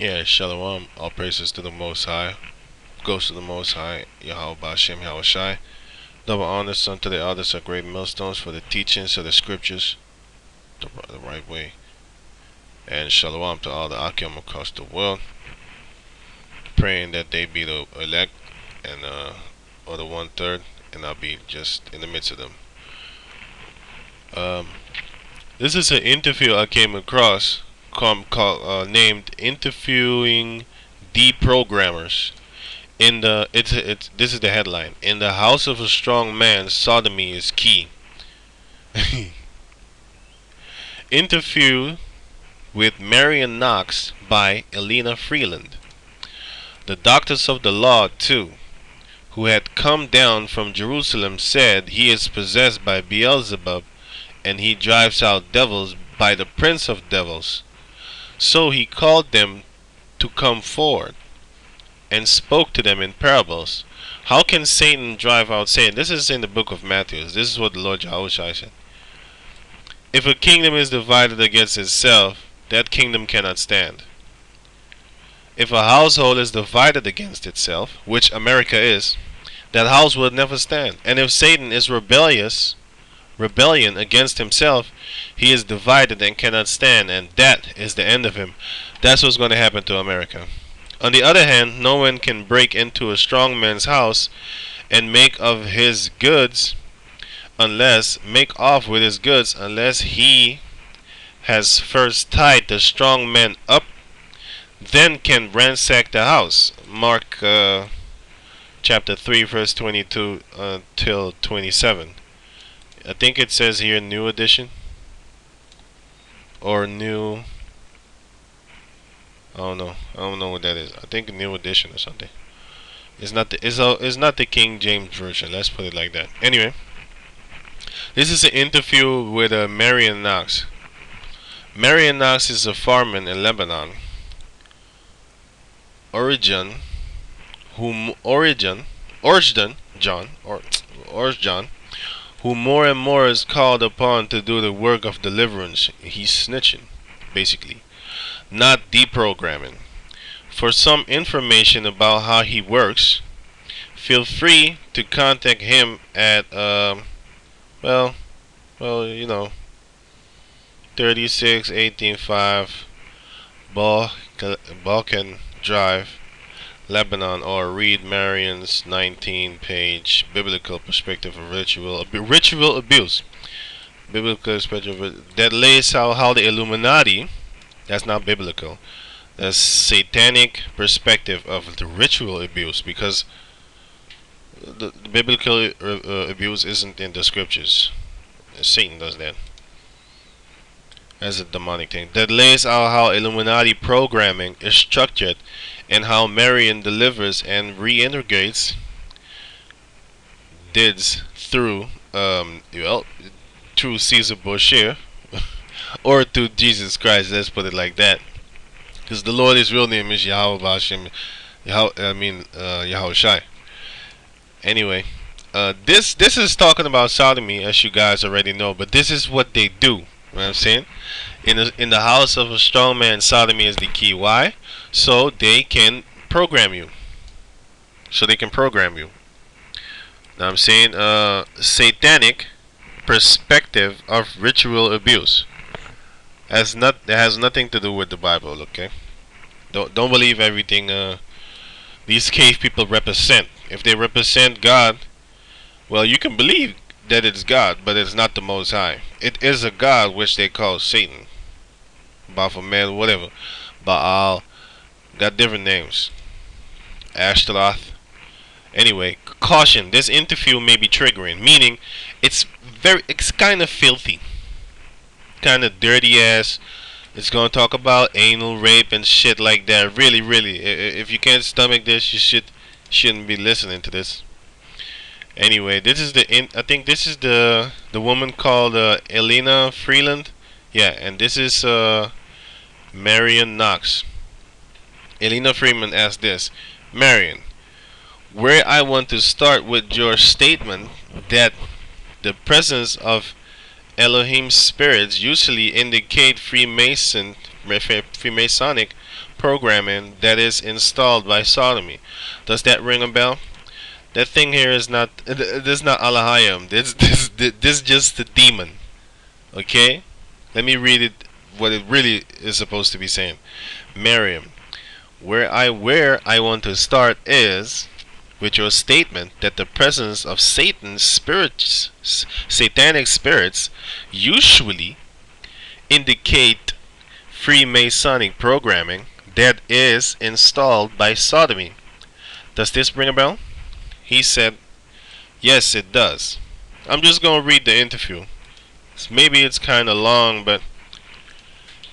Yeah, Shalom. All praises to the Most High. Goes to the Most High. Yahweh Bashem Yahushai. Double honors unto the elders are great millstones for the teachings of the scriptures the right way. And Shalom to all the Akim across the world. Praying that they be the elect and or the 1/3, and I'll be just in the midst of them. This is an interview I came across named "Interviewing Deprogrammers." In the this is the headline: In the house of a strong man, sodomy is key. Interview with Marion Knox by Elena Freeland. The doctors of the law, too, who had come down from Jerusalem, said he is possessed by Beelzebub, and he drives out devils by the prince of devils. So he called them to come forward, and spoke to them in parables. How can Satan drive out Satan? This is in the book of Matthew. This is what the Lord Yahushua said. If a kingdom is divided against itself, that kingdom cannot stand. If a household is divided against itself, which America is, that house will never stand. And if Satan is rebellion against himself, he is divided and cannot stand, and that is the end of him. That's what's going to happen to America. On the other hand, no one can break into a strong man's house and make off with his goods unless he has first tied the strong man up, then can ransack the house. Mark chapter 3 verse 22 till 27. I think it says here New Edition or New, I don't know what that is. I think New Edition or something. It's not the King James version. Let's put it like that. Anyway, this is an interview with Marion Knox. Marion Knox is a farmer in Lebanon. Origen, who more and more is called upon to do the work of deliverance. He's snitching, basically, not deprogramming. For some information about how he works, feel free to contact him at 36185 Balkan Drive, Lebanon, or read Marion's 19-page biblical perspective of ritual abuse. Biblical perspective that lays out how the Illuminati, that's not biblical, the satanic perspective of the ritual abuse, because the biblical abuse isn't in the scriptures. Satan does that as a demonic thing. That lays out how Illuminati programming is structured and how Marion delivers and reintegrates DIDs through Caesar Borgia or through Jesus Christ. Let's put it like that, because the Lord, his real name is Yahweh Bashem Yahushai. Anyway, this is talking about sodomy, as you guys already know, but this is what they do. You know what I'm saying? In the house of a strong man, sodomy is the key. Why? So they can program you. Now I'm saying satanic perspective of ritual abuse. That has nothing to do with the Bible. Okay? Don't believe everything these cave people represent. If they represent God, well, you can believe that it's God, but it's not the Most High. It is a God which they call Satan, Baphomet, whatever, Baal, got different names, Ashtaroth. Anyway, caution: this interview may be triggering, meaning it's kind of filthy, kind of dirty ass. It's gonna talk about anal rape and shit like that. Really, if you can't stomach this, you shouldn't be listening to this. Anyway, this is I think this is the woman called Elena Freeland. Yeah, and this is Marion Knox. Elena Freeman asked this: Marion, where I want to start with your statement that the presence of Elohim spirits usually indicate Freemasonic programming that is installed by Sodomy. Does that ring a bell? That thing here is not. This is not Alahayim. This is just the demon. Okay. Let me read it. What it really is supposed to be saying. Miriam. Where I want to start is with your statement that the presence of satanic spirits, usually indicate Freemasonic programming that is installed by Sodomy. Does this ring a bell? He said, yes, it does. I'm just going to read the interview. Maybe it's kind of long, but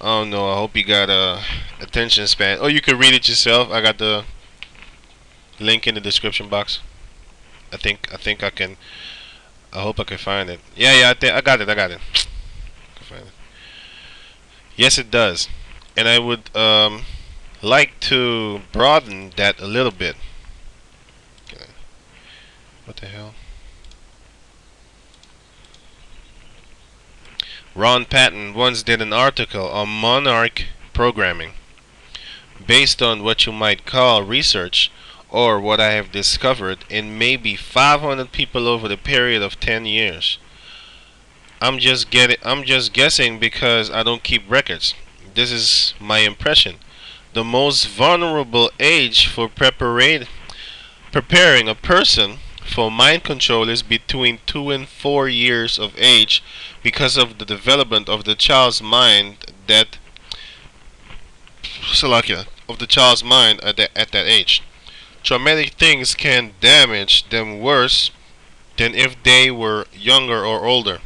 I don't know. I hope you got a attention span. Oh, you can read it yourself. I got the link in the description box. I think I can. I hope I can find it. Yeah. I got it. I can find it. Yes, it does. And I would like to broaden that a little bit. What the hell? Ron Patton once did an article on monarch programming based on what you might call research, or what I have discovered in maybe 500 people over the period of 10 years. I'm just guessing because I don't keep records. This is my impression. The most vulnerable age for preparing a person for mind control is between 2 and 4 years of age, because of the development of the child's mind at that age. Traumatic things can damage them worse than if they were younger or older.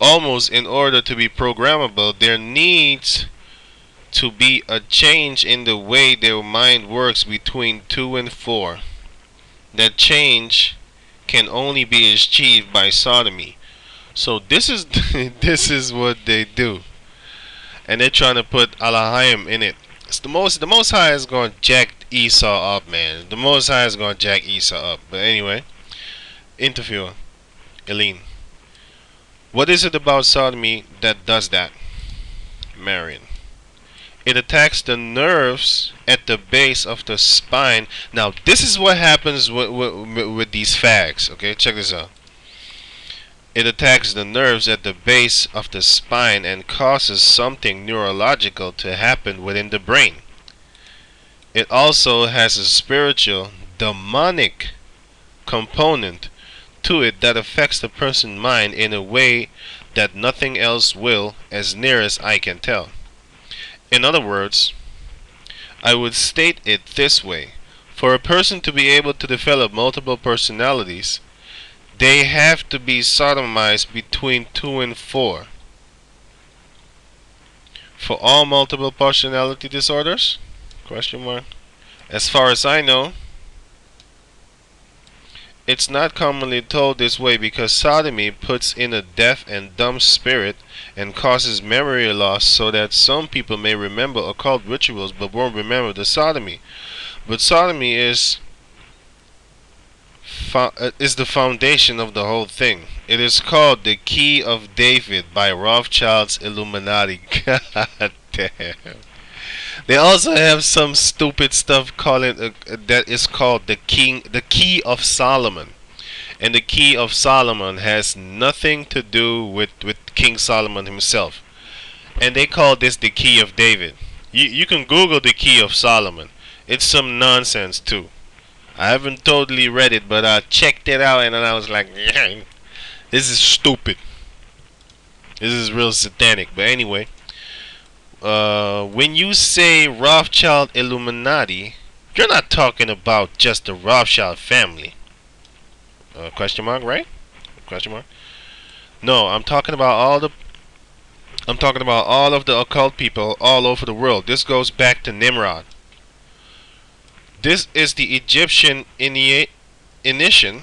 Almost in order to be programmable, there needs to be a change in the way their mind works between 2 and 4. That change can only be achieved by Sodomy. So this is this is what they do, and they're trying to put Alahayim in it. It's the Most High is going to jack Esau up, man. The Most High is going to jack Esau up. But anyway, interviewer, Eileen. What is it about Sodomy that does that? Marion. It attacks the nerves at the base of the spine. Now, this is what happens with these fags. Okay, check this out. It attacks the nerves at the base of the spine and causes something neurological to happen within the brain. It also has a spiritual, demonic component to it that affects the person's mind in a way that nothing else will, as near as I can tell. In other words, I would state it this way. For a person to be able to develop multiple personalities, they have to be sodomized between 2 and 4. For all multiple personality disorders? Question mark. As far as I know, it's not commonly told this way because sodomy puts in a deaf and dumb spirit and causes memory loss, so that some people may remember occult rituals but won't remember the sodomy. But sodomy is the foundation of the whole thing. It is called the Key of David by Rothschild's Illuminati. God damn. They also have some stupid stuff calling that is called the Key of Solomon. And the Key of Solomon has nothing to do with King Solomon himself. And they call this the Key of David. You can Google the Key of Solomon. It's some nonsense too. I haven't totally read it, but I checked it out and then I was like, yeah, this is stupid. This is real satanic. But anyway, when you say Rothschild Illuminati, you're not talking about just the Rothschild family. Question mark, right? Question mark. No, I'm talking about all of the occult people all over the world. This goes back to Nimrod. This is the Egyptian initiation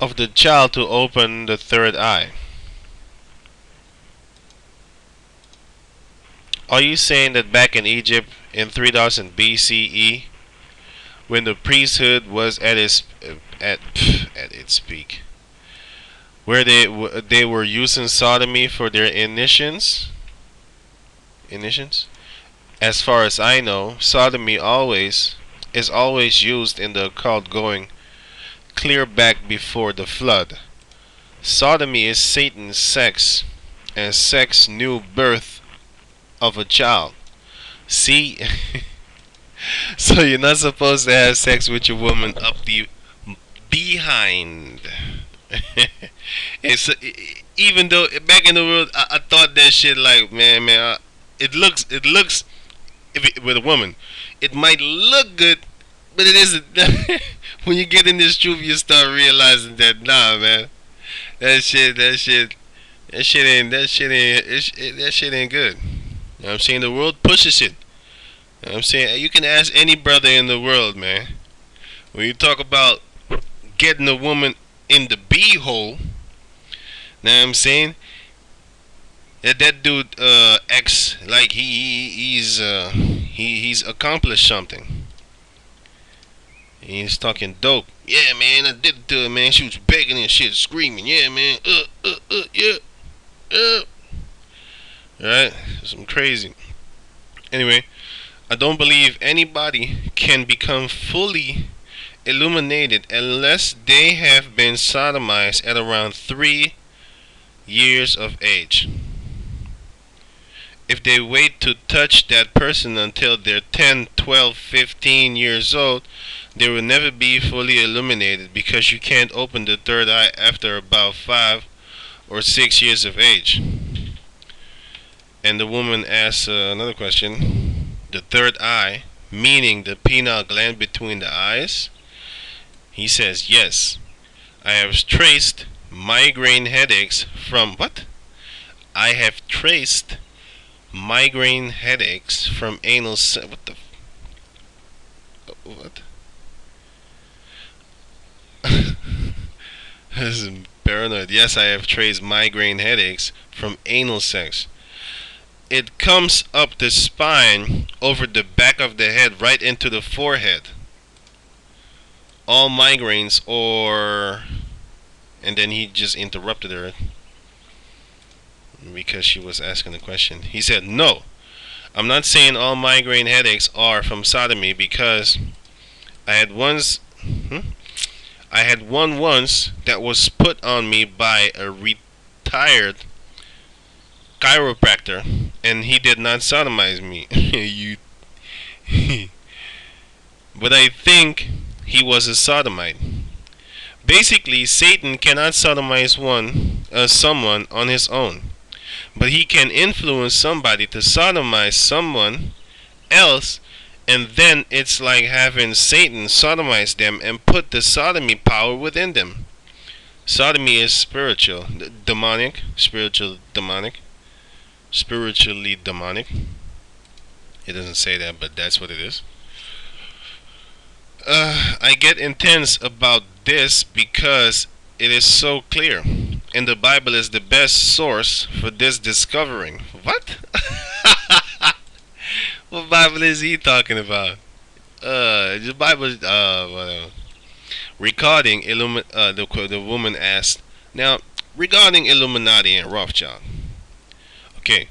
of the child to open the third eye. Are you saying that back in Egypt in 3000 BCE, when the priesthood was at its peak, where they were using sodomy for their initiations? Initials. As far as I know, sodomy always is always used in the occult going clear back before the flood. Sodomy is Satan's sex, and sex new birth of a child. See, so you're not supposed to have sex with your woman up the behind. It's even though back in the world, I thought that shit like man, it looks if with a woman, it might look good, but it isn't. When you get in this truth, you start realizing that nah, man, that shit ain't good. You know what I'm saying? The world pushes it. You know what I'm saying? You can ask any brother in the world, man. When you talk about getting a woman in the beehole, know what I'm saying? That dude X like he's accomplished something. He's talking dope. Yeah, man, I did it to her, man. She was begging and shit, screaming. Yeah, man. Yeah. Right? Some crazy. Anyway, I don't believe anybody can become fully illuminated unless they have been sodomized at around 3 years of age. If they wait to touch that person until they're 10, 12, 15 years old, they will never be fully illuminated because you can't open the third eye after about 5 or 6 years of age. And the woman asks another question. The third eye, meaning the pineal gland between the eyes? He says, yes. I have traced migraine headaches from what? I have traced migraine headaches from anal what the what? This is paranoid. Yes, I have traced migraine headaches from anal sex. It comes up the spine, over the back of the head, right into the forehead. All migraines or... And then he just interrupted her because she was asking the question. He said, no, I'm not saying all migraine headaches are from sodomy because I had one once that was put on me by a retired chiropractor, and he did not sodomize me. But I think he was a sodomite. Basically, Satan cannot sodomize someone on his own, but he can influence somebody to sodomize someone else, and then it's like having Satan sodomize them and put the sodomy power within them. Sodomy is spiritual, demonic, spiritually demonic. It doesn't say that, but that's what it is. I get intense about this because it is so clear, and the Bible is the best source for this discovering. What? What Bible is he talking about? The Bible. Whatever. Regarding the woman asked. Now, regarding Illuminati and Rothschild. Okay,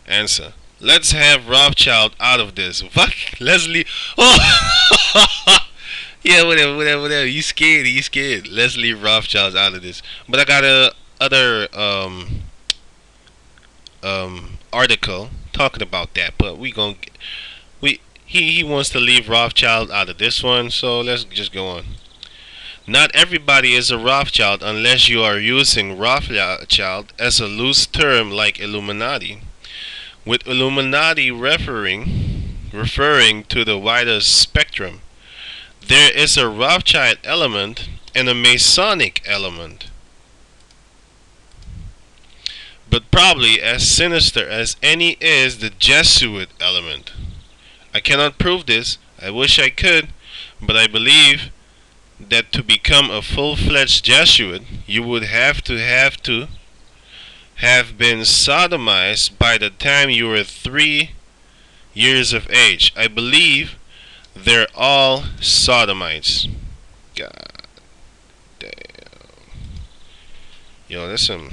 answer. Let's have Rothschild out of this. What? Leslie? Oh! Yeah, whatever. You scared. Let's leave Rothschilds out of this. But I got a other article talking about that. But he wants to leave Rothschild out of this one. So let's just go on. Not everybody is a Rothschild unless you are using Rothschild as a loose term like Illuminati. With Illuminati referring to the wider spectrum. There is a Rothschild element and a Masonic element, but probably as sinister as any is the Jesuit element. I cannot prove this, I wish I could, but I believe that to become a full-fledged Jesuit, you would have been sodomized by the time you were 3 years of age. I believe they're all sodomites. God damn. Yo, that's some